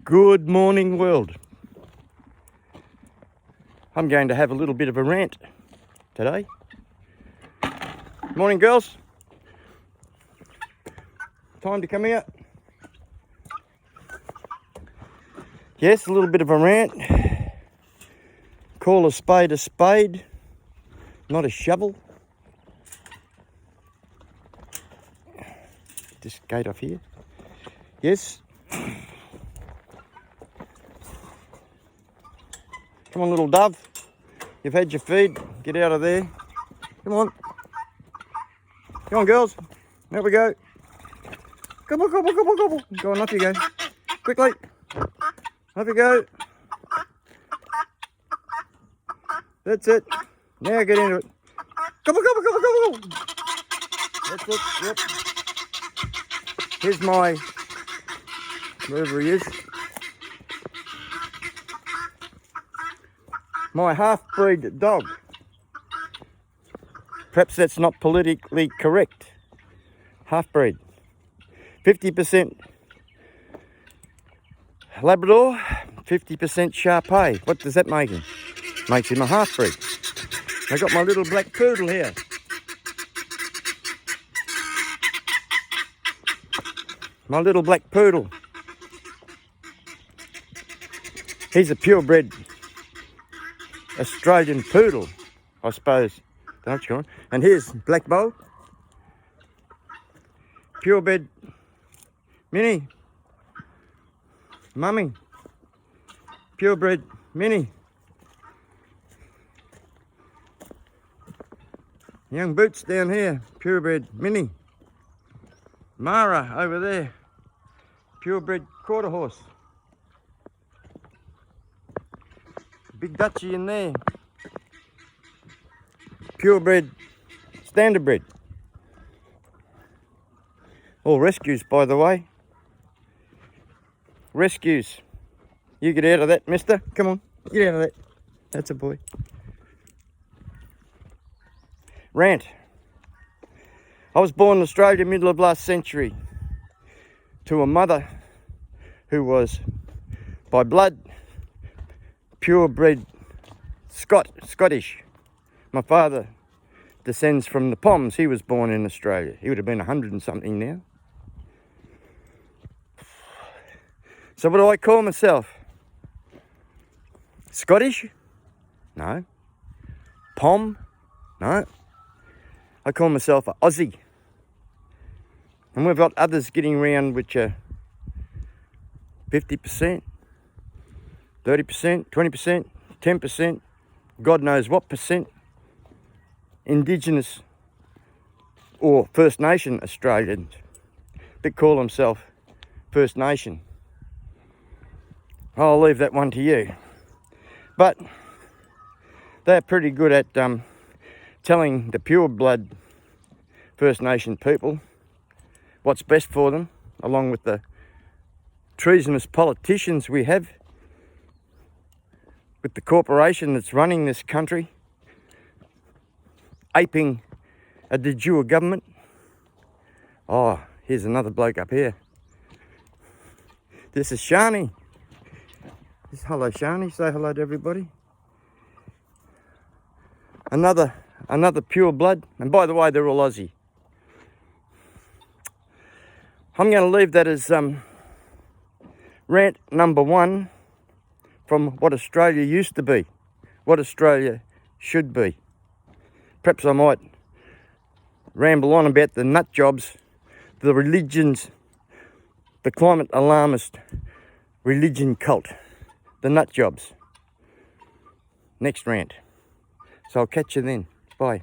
Good morning, world. I'm going to have a little bit of a rant today. Morning, girls. Time to come out. Yes, a little bit of a rant. Call a spade, not a shovel. Get this gate off here. Yes. Come on, little dove. You've had your feed. Get out of there. Come on. Come on, girls. There we go. Gobble, gobble, gobble, gobble. Go on, off you go. Quickly. Off you go. That's it. Now get into it. Gobble, gobble, gobble, gobble. That's it. Yep. Here's my, wherever he is, my half-breed dog. Perhaps that's not politically correct. Half-breed. 50% Labrador, 50% Shar-Pei. What does that make him? Makes him a half-breed. I got my little black poodle here. My little black poodle. He's a purebred Australian poodle, I suppose. Don't know what you're calling. And here's Black Bowl. Purebred Mini. Mummy. Purebred Mini. Young Boots down here. Purebred Mini. Mara over there. Purebred quarter horse. Big Dutchie in there. Purebred standardbred. All rescues, by the way. Rescues. You get out of that, mister. Come on, get out of that. That's a boy. Rant. I was born in Australia middle of last century to a mother who was by blood purebred Scottish. My father descends from the Poms. He was born in Australia. He would have been 100 and something now. So what do I call myself? Scottish? No. Pom? No. I call myself an Aussie. And we've got others getting around which are 50%, 30%, 20%, 10%, God knows what percent, Indigenous or First Nation Australians that call themselves First Nation. I'll leave that one to you. But they're pretty good at telling the pure blood First Nation people what's best for them, along with the treasonous politicians we have, with the corporation that's running this country, aping a de jure government. Oh, here's another bloke up here. This is Shani. Hello, Shani. Say hello to everybody. Another pure blood. And by the way, they're all Aussie. I'm going to leave that as rant number 1 from what Australia used to be, what Australia should be. Perhaps I might ramble on about the nut jobs, the religions, the climate alarmist religion cult, the nut jobs. Next rant. So I'll catch you then. Bye.